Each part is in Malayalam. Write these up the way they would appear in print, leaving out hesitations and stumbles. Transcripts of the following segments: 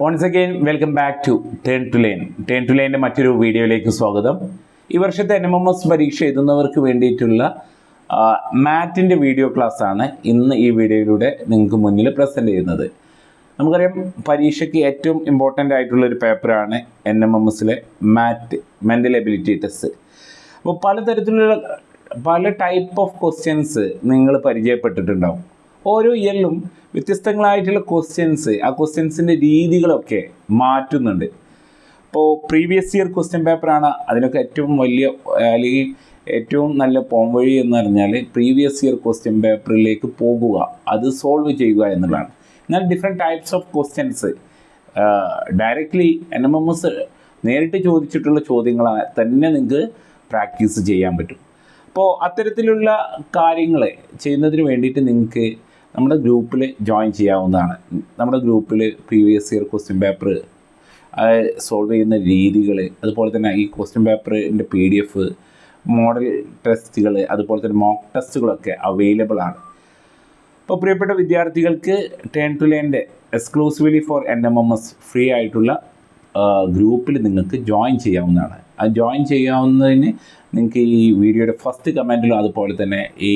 Once again welcome back to turn to learn. Turn to ലേണിൻ്റെ മറ്റൊരു വീഡിയോയിലേക്ക് സ്വാഗതം. ഈ വർഷത്തെ NMMS പരീക്ഷ എഴുതുന്നവർക്ക് വേണ്ടിയിട്ടുള്ള മാറ്റിൻ്റെ വീഡിയോ ക്ലാസ്സാണ് ഇന്ന് ഈ വീഡിയോയിലൂടെ നിങ്ങൾക്ക് മുന്നിൽ പ്രസൻറ്റ് ചെയ്യുന്നത്. നമുക്കറിയാം, പരീക്ഷയ്ക്ക് ഏറ്റവും ഇമ്പോർട്ടൻ്റ് ആയിട്ടുള്ളൊരു പേപ്പറാണ് NMMSലെ മാറ്റ്, മെൻ്റൽ എബിലിറ്റി ടെസ്റ്റ്. അപ്പോൾ പലതരത്തിലുള്ള പല ടൈപ്പ് ഓഫ് ക്വസ്റ്റ്യൻസ് നിങ്ങൾ പരിചയപ്പെട്ടിട്ടുണ്ടാവും. ഓരോ ഇയറിലും വ്യത്യസ്തങ്ങളായിട്ടുള്ള ക്വസ്റ്റ്യൻസ്, ആ ക്വസ്റ്റ്യൻസിൻ്റെ രീതികളൊക്കെ മാറ്റുന്നുണ്ട്. ഇപ്പോൾ പ്രീവിയസ് ഇയർ ക്വസ്റ്റ്യൻ പേപ്പറാണ് അതിനൊക്കെ ഏറ്റവും വലിയ, അല്ലെങ്കിൽ ഏറ്റവും നല്ല പോംവഴി എന്ന് പറഞ്ഞാൽ പ്രീവിയസ് ഇയർ ക്വസ്റ്റ്യൻ പേപ്പറിലേക്ക് പോകുക, അത് സോൾവ് ചെയ്യുക എന്നുള്ളതാണ്. എന്നാൽ different types of questions directly NMMS നേരിട്ട് ചോദിച്ചിട്ടുള്ള ചോദ്യങ്ങൾ തന്നെ നിങ്ങൾക്ക് പ്രാക്ടീസ് ചെയ്യാൻ പറ്റും. അപ്പോൾ അത്തരത്തിലുള്ള കാര്യങ്ങൾ ചെയ്യുന്നതിന് വേണ്ടിയിട്ട് നിങ്ങൾക്ക് നമ്മുടെ ഗ്രൂപ്പിൽ ജോയിൻ ചെയ്യാവുന്നതാണ്. നമ്മുടെ ഗ്രൂപ്പിൽ previous year question paper solve ചെയ്യുന്ന രീതികൾ, അതുപോലെ തന്നെ ഈ ക്വസ്റ്റ്യൻ പേപ്പറിൻ്റെ PDF, മോഡൽ ടെസ്റ്റുകൾ, അതുപോലെ തന്നെ മോക്ക് ടെസ്റ്റുകളൊക്കെ അവൈലബിൾ ആണ്. അപ്പോൾ പ്രിയപ്പെട്ട വിദ്യാർത്ഥികൾക്ക് ടേൺ ടു ലേണിൻ്റെ എക്സ്ക്ലൂസീവ്ലി ഫോർ NMMS ഫ്രീ ആയിട്ടുള്ള ഗ്രൂപ്പിൽ നിങ്ങൾക്ക് ജോയിൻ ചെയ്യാവുന്നതാണ്. ആ ജോയിൻ ചെയ്യാവുന്നതിന് നിങ്ങൾക്ക് ഈ വീഡിയോയുടെ ഫസ്റ്റ് കമൻറ്റിലും അതുപോലെ തന്നെ ഈ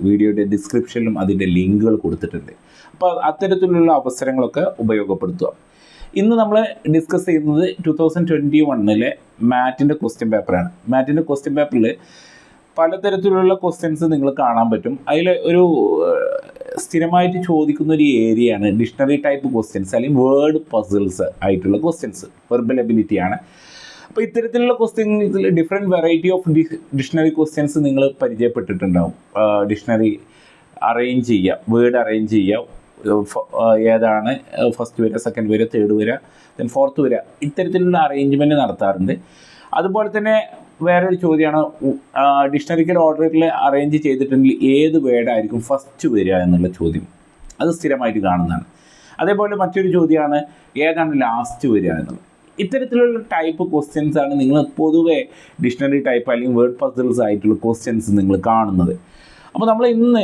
വീഡിയോയുടെ ഡിസ്ക്രിപ്ഷനിലും അതിൻ്റെ ലിങ്കുകൾ കൊടുത്തിട്ടുണ്ട്. അപ്പോൾ അത്തരത്തിലുള്ള അവസരങ്ങളൊക്കെ ഉപയോഗപ്പെടുത്തുക. ഇന്ന് നമ്മൾ ഡിസ്കസ് ചെയ്യുന്നത് 2021 മാറ്റിൻ്റെ ക്വസ്റ്റ്യൻ പേപ്പറാണ്. മാറ്റിൻ്റെ ക്വസ്റ്റ്യൻ പേപ്പറിൽ പലതരത്തിലുള്ള ക്വസ്റ്റ്യൻസ് നിങ്ങൾ കാണാൻ പറ്റും. അതിൽ ഒരു സ്ഥിരമായിട്ട് ചോദിക്കുന്ന ഒരു ഏരിയയാണ് ഡിക്ഷണറി ടൈപ്പ് ക്വസ്റ്റ്യൻസ്, അല്ലെങ്കിൽ വേർഡ് പസിൽസ് ആയിട്ടുള്ള ക്വസ്റ്റ്യൻസ്, വെർബൽ എബിലിറ്റിയാണ്. അപ്പോൾ ഇത്തരത്തിലുള്ള ക്വസ്റ്റ്യൻസിൽ different variety of dictionary questions നിങ്ങൾ പരിചയപ്പെട്ടിട്ടുണ്ടാവും. ഡിക്ഷണറി അറേഞ്ച് ചെയ്യുക, വേർഡ് അറേഞ്ച് ചെയ്യുക, ഏതാണ് ഫസ്റ്റ് വരിക, സെക്കൻഡ് വരിക, തേർഡ് വരിക, ദെൻ ഫോർത്ത് വരിക, ഇത്തരത്തിലുള്ള അറേഞ്ച്മെൻറ്റ് നടത്താറുണ്ട്. അതുപോലെ തന്നെ വേറൊരു ചോദ്യമാണ്, ഡിക്ഷണറിക്കൽ ഓർഡറിൽ അറേഞ്ച് ചെയ്തിട്ടുണ്ടെങ്കിൽ ഏത് വേർഡായിരിക്കും ഫസ്റ്റ് വരിക എന്നുള്ള ചോദ്യം. അത് സ്ഥിരമായിട്ട് കാണുന്നതാണ്. അതേപോലെ മറ്റൊരു ചോദ്യമാണ് ഏതാണ് ലാസ്റ്റ് വരിക എന്നുള്ളത്. ഇത്തരത്തിലുള്ള ടൈപ്പ് ക്വസ്റ്റ്യൻസ് ആണ് നിങ്ങൾ പൊതുവെ ഡിക്ഷണറി ടൈപ്പ് അല്ലെങ്കിൽ വേർഡ് പസിൽസ് ആയിട്ടുള്ള ക്വസ്റ്റ്യൻസ് നിങ്ങൾ കാണുന്നത്. അപ്പോൾ നമ്മൾ ഇന്ന്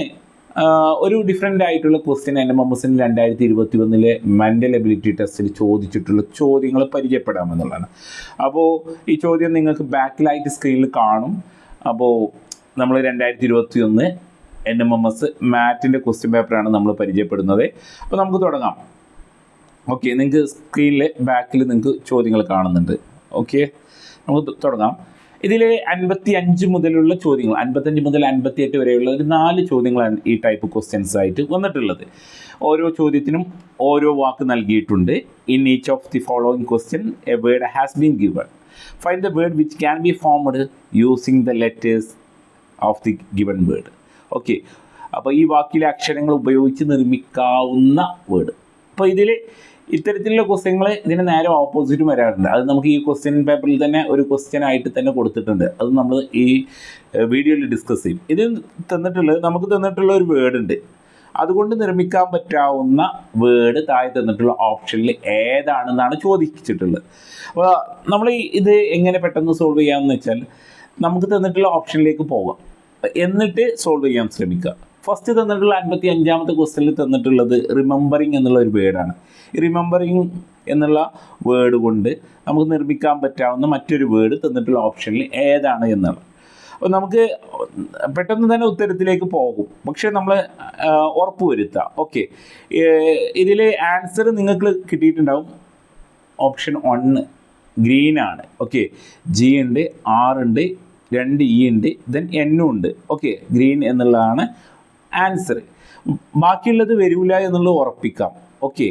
ഒരു ഡിഫറെൻ്റ് ആയിട്ടുള്ള ക്വസ്റ്റ്യൻ NMMSന് 2021 മെൻ്റൽ എബിലിറ്റി ടെസ്റ്റിൽ ചോദിച്ചിട്ടുള്ള ചോദ്യങ്ങൾ പരിചയപ്പെടാമെന്നുള്ളതാണ്. അപ്പോൾ ഈ ചോദ്യം നിങ്ങൾക്ക് ബാക്കിലായിട്ട് സ്ക്രീനിൽ കാണും. അപ്പോൾ നമ്മൾ 2021 NMMS മാറ്റിൻ്റെ ക്വസ്റ്റ്യൻ പേപ്പറാണ് നമ്മൾ പരിചയപ്പെടുന്നത്. അപ്പോൾ നമുക്ക് തുടങ്ങാം. ഓക്കെ, നിങ്ങൾക്ക് സ്ക്രീനിൽ ബാക്കിൽ നിങ്ങൾക്ക് ചോദ്യങ്ങൾ കാണുന്നുണ്ട്. ഓക്കെ, നമുക്ക് തുടങ്ങാം. ഇതിൽ 55 മുതലുള്ള ചോദ്യങ്ങൾ, 55 മുതൽ 58 വരെയുള്ള ഒരു 4 ചോദ്യങ്ങളാണ് ഈ ടൈപ്പ് ക്വസ്റ്റ്യൻസ് ആയിട്ട് വന്നിട്ടുള്ളത്. ഓരോ ചോദ്യത്തിനും ഓരോ വാക്ക് നൽകിയിട്ടുണ്ട്. In each of the following question A word has been given. Find the word which can be formed using the letters of the given word. Okay, അപ്പോൾ ഈ വാക്കിലെ അക്ഷരങ്ങൾ ഉപയോഗിച്ച് നിർമ്മിക്കാവുന്ന വേർഡ്. അപ്പോൾ ഇതിൽ ഇത്തരത്തിലുള്ള ക്വസ്റ്റ്യങ്ങൾ ഇതിന് നേരെ ഓപ്പോസിറ്റും വരാറുണ്ട്. അത് നമുക്ക് ഈ ക്വസ്റ്റ്യൻ പേപ്പറിൽ തന്നെ ഒരു ക്വസ്റ്റ്യൻ ആയിട്ട് തന്നെ കൊടുത്തിട്ടുണ്ട്. അത് നമ്മൾ ഈ വീഡിയോയിൽ ഡിസ്കസ് ചെയ്യും. ഇത് നമുക്ക് തന്നിട്ടുള്ള ഒരു വേർഡ് ഉണ്ട്. അതുകൊണ്ട് നിർമ്മിക്കാൻ പറ്റാവുന്ന വേർഡ് താഴെ തന്നിട്ടുള്ള ഓപ്ഷനിൽ ഏതാണെന്നാണ് ചോദിച്ചിട്ടുള്ളത്. അപ്പോൾ നമ്മൾ ഇത് എങ്ങനെ പെട്ടെന്ന് സോൾവ് ചെയ്യാമെന്ന് വെച്ചാൽ, നമുക്ക് തന്നിട്ടുള്ള ഓപ്ഷനിലേക്ക് പോകാം, എന്നിട്ട് സോൾവ് ചെയ്യാൻ ശ്രമിക്കുക. ഫസ്റ്റ് തന്നിട്ടുള്ള 55ാമത്തെ ക്വസ്റ്റ്യനിൽ തന്നിട്ടുള്ളത് റിമെമ്പറിങ് എന്നുള്ള ഒരു വേർഡാണ്. ഈ റിമെമ്പറിങ് എന്നുള്ള വേർഡ് കൊണ്ട് നമുക്ക് നിർമ്മിക്കാൻ പറ്റാവുന്ന മറ്റൊരു വേർഡ് തന്നിട്ടുള്ള ഓപ്ഷനിൽ ഏതാണ് എന്നാണ്. അപ്പോൾ നമുക്ക് പെട്ടെന്ന് തന്നെ ഉത്തരത്തിലേക്ക് പോകും, പക്ഷേ നമ്മൾ ഉറപ്പ് വരുത്തുക. ഓക്കെ, ഇതിൽ ആൻസർ നിങ്ങൾക്ക് കിട്ടിയിട്ടുണ്ടാവും. ഓപ്ഷൻ 1 ഗ്രീനാണ്. ഓക്കെ, G ഉണ്ട്, R ഉണ്ട്, 2 E ഉണ്ട്, ദെൻ N ഉണ്ട്. ഓക്കെ, ഗ്രീൻ എന്നുള്ളതാണ് ആൻസർ. ബാക്കിയുള്ളത് വരില്ല എന്നുള്ളത് ഉറപ്പിക്കാം. ഓക്കെ,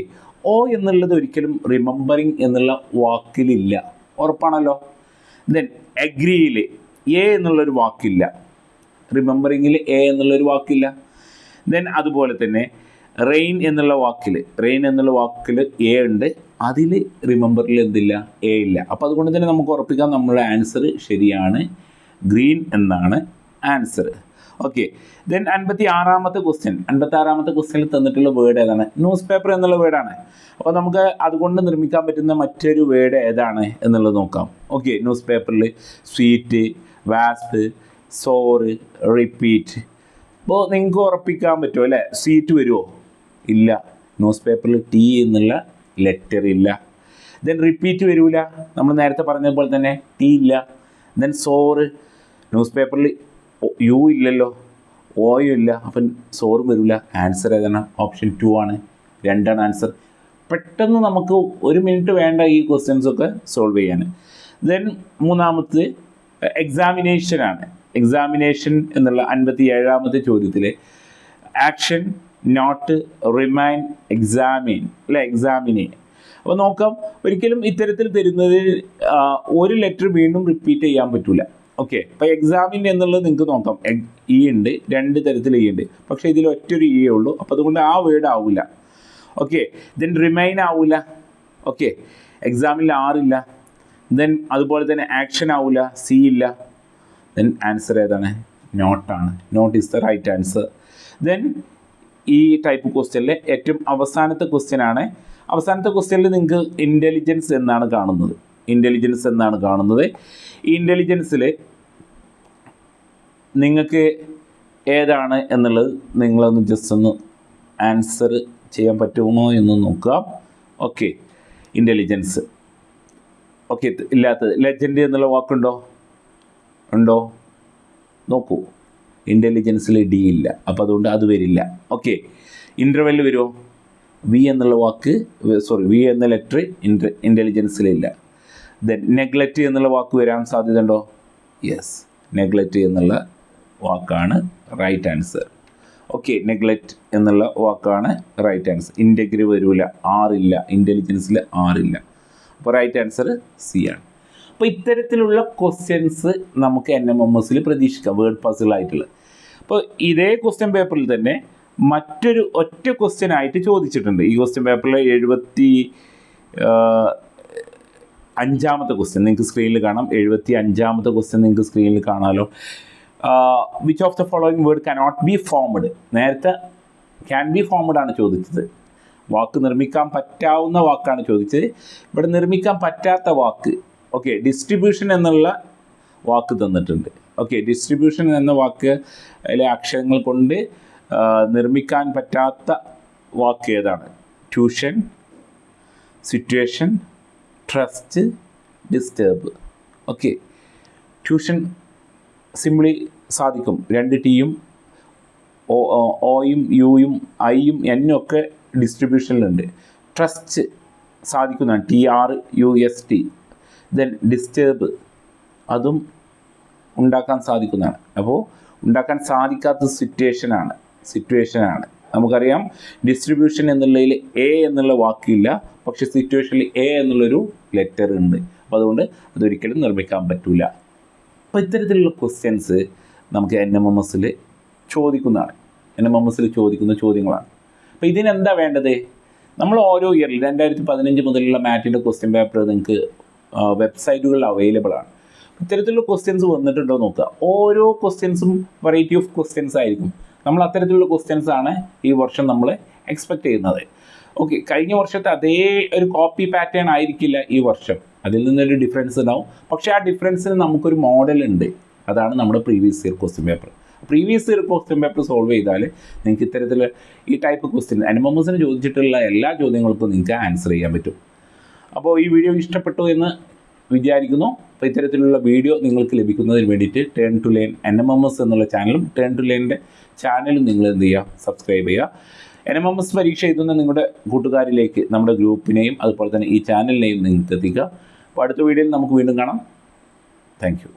O എന്നുള്ളത് ഒരിക്കലും റിമെമ്പറിങ് എന്നുള്ള വാക്കിലില്ല, ഉറപ്പാണല്ലോ. ദെൻ അഗ്രിയിൽ A എന്നുള്ളൊരു വാക്കില്ല, റിമെമ്പറിങ്ങിൽ A എന്നുള്ളൊരു വാക്കില്ല. ദെൻ അതുപോലെ തന്നെ റെയിൻ എന്നുള്ള വാക്കിൽ A ഉണ്ട്, അതിൽ റിമെമ്പറിൽ എന്തില്ല, A ഇല്ല. അപ്പോൾ അതുകൊണ്ട് തന്നെ നമുക്ക് ഉറപ്പിക്കാം നമ്മുടെ ആൻസർ ശരിയാണ്, ഗ്രീൻ എന്നാണ് ആൻസർ. ഓക്കെ, ദെൻ 56ാമത്തെ ക്വസ്റ്റ്യനിൽ തന്നിട്ടുള്ള വേർഡ് ഏതാണ്? ന്യൂസ് പേപ്പർ എന്നുള്ള വേർഡാണ്. അപ്പോൾ നമുക്ക് അതുകൊണ്ട് നിർമ്മിക്കാൻ പറ്റുന്ന മറ്റൊരു വേർഡ് ഏതാണ് എന്നുള്ളത് നോക്കാം. ഓക്കെ, ന്യൂസ് പേപ്പറിൽ സ്വീറ്റ്, വാസ്പ്, സോറ്, റിപ്പീറ്റ്. അപ്പോൾ നിങ്ങൾക്ക് ഉറപ്പിക്കാൻ പറ്റുമോ അല്ലേ? സ്വീറ്റ് വരുമോ? ഇല്ല. ന്യൂസ് പേപ്പറിൽ T എന്നുള്ള ലെറ്റർ ഇല്ല. ദെൻ റിപ്പീറ്റ് വരില്ല, നമ്മൾ നേരത്തെ പറഞ്ഞതുപോലെ തന്നെ ടി ഇല്ല. ദെൻ സോറ്, ന്യൂസ് പേപ്പറിൽ യു ഇല്ലല്ലോ, ഓയും ഇല്ല, അപ്പം സോറും വരില്ല. ആൻസർ ഏതാണ്? ഓപ്ഷൻ 2 ആണ്. 2 ആണ് ആൻസർ. പെട്ടെന്ന് നമുക്ക് 1 മിനിറ്റ് വേണ്ട ഈ ക്വസ്റ്റ്യൻസൊക്കെ സോൾവ് ചെയ്യാൻ. ദെൻ മൂന്നാമത്തെ എക്സാമിനേഷനാണ്. എക്സാമിനേഷൻ എന്നുള്ള 57ാമത്തെ ചോദ്യത്തിൽ ആക്ഷൻ, നോട്ട്, റിമൈൻ, എക്സാമിൻ അല്ലെ, എക്സാമിനെ. അപ്പോൾ നോക്കാം, ഒരിക്കലും ഇത്തരത്തിൽ തരുന്നത് ഒരു ലെറ്റർ വീണ്ടും റിപ്പീറ്റ് ചെയ്യാൻ പറ്റില്ല. ഓക്കെ, അപ്പോൾ എക്സാമിൻ എന്നുള്ളത് നിങ്ങൾക്ക് നോക്കാം, ഇ ഉണ്ട്, 2 തരത്തിൽ ഇ ഉണ്ട്, പക്ഷേ ഇതിൽ ഒറ്റൊരു ഇ ഉള്ളൂ, അപ്പോൾ അതുകൊണ്ട് ആ വേർഡ് ആവില്ല. ഓക്കെ, ദെൻ റിമൈൻ ആവില്ല. ഓക്കെ, എക്സാമിൽ ആറില്ല. ദെൻ അതുപോലെ തന്നെ ആക്ഷൻ ആവില്ല, സി ഇല്ല. ദെൻ ആൻസർ ഏതാണ്? നോട്ടാണ്. Not is the right answer. Then ഈ ടൈപ്പ് ക്വസ്റ്റ്യനിലെ ഏറ്റവും അവസാനത്തെ ക്വസ്റ്റ്യനാണ്. അവസാനത്തെ ക്വസ്റ്റ്യനിൽ നിങ്ങൾക്ക് ഇൻ്റലിജൻസ് എന്നാണ് കാണുന്നത്. ഇൻ്റലിജൻസ് എന്നാണ് കാണുന്നത്. ഈ ഇൻ്റലിജൻസിൽ നിങ്ങൾക്ക് ഏതാണ് എന്നുള്ളത് നിങ്ങളൊന്ന് ജസ്റ്റ് ഒന്ന് ആൻസർ ചെയ്യാൻ പറ്റുമോ എന്ന് നോക്കാം. Okay, intelligence. ഓക്കെ, ഇല്ലാത്തത് ലെജൻഡ് എന്നുള്ള വാക്കുണ്ടോ? ഉണ്ടോ? നോക്കൂ, ഇൻ്റലിജൻസിൽ ഡി ഇല്ല, അപ്പോൾ അതുകൊണ്ട് അത് വരില്ല. ഓക്കെ, ഇൻ്റർവെല്ല് വരുമോ? വി എന്നുള്ള വാക്ക്, വി എന്ന ലെറ്റർ ഇൻ്റലിജൻസിലില്ല. ദെൻ നെഗ്ലക്റ്റ് എന്നുള്ള വാക്ക് വരാൻ സാധ്യത ഉണ്ടോ? യെസ്, നെഗ്ലക്റ്റ് എന്നുള്ള വാക്കാണ് റൈറ്റ് ആൻസർ. ഓക്കെ, നെഗ്ലക്റ്റ് എന്നുള്ള വാക്കാണ് റൈറ്റ് ആൻസർ. ഇൻ്റഗ്രി വരില്ല, ആറില്ല, ഇൻ്റലിജൻസിൽ ആറില്ല. അപ്പോൾ റൈറ്റ് ആൻസർ സി ആണ്. അപ്പോൾ ഇത്തരത്തിലുള്ള ക്വസ്റ്റ്യൻസ് നമുക്ക് NMMSൽ പ്രതീക്ഷിക്കാം, വേർഡ് പസിലായിട്ടുള്ള. അപ്പോൾ ഇതേ ക്വസ്റ്റ്യൻ പേപ്പറിൽ തന്നെ മറ്റൊരു ഒറ്റ ക്വസ്റ്റ്യൻ ആയിട്ട് ചോദിച്ചിട്ടുണ്ട്. ഈ ക്വസ്റ്റ്യൻ പേപ്പറിലെ 75ാമത്തെ ക്വസ്റ്റ്യൻ നിങ്ങൾക്ക് സ്ക്രീനിൽ കാണാം. 75ാമത്തെ ക്വസ്റ്റ്യൻ നിങ്ങൾക്ക് സ്ക്രീനിൽ കാണാമല്ലോ. Which of the following word cannot be formed? നേരത്തെ ക്യാൻ ബി ഫോംഡ് ആണ് ചോദിച്ചത്, വാക്ക് നിർമ്മിക്കാൻ പറ്റാവുന്ന വാക്കാണ് ചോദിച്ചത്. ഇവിടെ നിർമ്മിക്കാൻ പറ്റാത്ത വാക്ക്. ഓക്കെ, ഡിസ്ട്രിബ്യൂഷൻ എന്നുള്ള വാക്ക് തന്നിട്ടുണ്ട്. ഓക്കെ, ഡിസ്ട്രിബ്യൂഷൻ എന്ന വാക്ക് അതിലെ അക്ഷരങ്ങൾ കൊണ്ട് നിർമ്മിക്കാൻ പറ്റാത്ത വാക്ക് ഏതാണ്? Tuition, situation, trust, disturb. Okay, tuition simply സാധിക്കും, 2 ടിയും ഓയും യുയും ഐയും എന്നും ഒക്കെ ഡിസ്ട്രിബ്യൂഷനിലുണ്ട്. ട്രസ്റ്റ് സാധിക്കുന്നതാണ്, TRUST. ദെൻ ഡിസ്റ്റർബ് അതും ഉണ്ടാക്കാൻ സാധിക്കുന്നതാണ്. അപ്പോൾ ഉണ്ടാക്കാൻ സാധിക്കാത്ത സിറ്റുവേഷനാണ്. നമുക്കറിയാം ഡിസ്ട്രിബ്യൂഷൻ എന്നുള്ളതിൽ എ എന്നുള്ള വാക്കില്ല, പക്ഷേ സിറ്റുവേഷനിൽ എ എന്നുള്ളൊരു ലെറ്റർ ഉണ്ട്. അപ്പോൾ അതുകൊണ്ട് അതൊരിക്കലും നിർമ്മിക്കാൻ പറ്റില്ല. അപ്പോൾ ഇത്തരത്തിലുള്ള ക്വസ്റ്റ്യൻസ് നമുക്ക് NMMSൽ ചോദിക്കുന്നതാണ്. NMMSൽ ചോദിക്കുന്ന ചോദ്യങ്ങളാണ്. അപ്പോൾ ഇതിനെന്താ വേണ്ടത്? നമ്മൾ ഓരോ ഇയറിൽ 2015 മുതലുള്ള മാറ്റിൻ്റെ ക്വസ്റ്റ്യൻ പേപ്പർ നിങ്ങൾക്ക് വെബ്സൈറ്റുകളിൽ അവൈലബിൾ ആണ്. ഇത്തരത്തിലുള്ള ക്വസ്റ്റ്യൻസ് വന്നിട്ടുണ്ടോ നോക്കുക. ഓരോ ക്വസ്റ്റ്യൻസും വെറൈറ്റി ഓഫ് ക്വസ്റ്റ്യൻസ് ആയിരിക്കും. നമ്മൾ അത്തരത്തിലുള്ള ക്വസ്റ്റ്യൻസ് ആണ് ഈ വർഷം നമ്മൾ എക്സ്പെക്റ്റ് ചെയ്യുന്നത്. ഓക്കെ, കഴിഞ്ഞ വർഷത്തെ അതേ ഒരു കോപ്പി പാറ്റേൺ ആയിരിക്കില്ല ഈ വർഷം, അതിൽ നിന്നൊരു ഡിഫറൻസ് ഉണ്ടാവും. പക്ഷേ ആ ഡിഫറൻസിന് നമുക്കൊരു മോഡൽ ഉണ്ട്, അതാണ് നമ്മുടെ previous year question paper. Previous year question paper solve ചെയ്താൽ നിങ്ങൾക്ക് ഇത്തരത്തിൽ ഈ ടൈപ്പ് ക്വസ്റ്റ്യൻ NMMSന് ചോദിച്ചിട്ടുള്ള എല്ലാ ചോദ്യങ്ങൾക്കും നിങ്ങൾക്ക് ആൻസർ ചെയ്യാൻ പറ്റും. അപ്പോൾ ഈ വീഡിയോ ഇഷ്ടപ്പെട്ടു എന്ന് വിചാരിക്കുന്നു. അപ്പോൾ ഇത്തരത്തിലുള്ള വീഡിയോ നിങ്ങൾക്ക് ലഭിക്കുന്നതിന് വേണ്ടിയിട്ട് ടേൺ ടു ലേൺ NMMS എന്നുള്ള ചാനലും ടേൺ ടു ലേണിൻ്റെ ചാനലും നിങ്ങൾ എന്ത് ചെയ്യുക, സബ്സ്ക്രൈബ് ചെയ്യുക. NMMS പരീക്ഷ എഴുതുന്ന നിങ്ങളുടെ കൂട്ടുകാരിലേക്ക് നമ്മുടെ ഗ്രൂപ്പിനെയും അതുപോലെ തന്നെ ഈ ചാനലിനെയും നിങ്ങൾക്ക് എത്തിക്കുക. അപ്പോൾ അടുത്ത വീഡിയോയിൽ നമുക്ക് വീണ്ടും കാണാം. Thank you.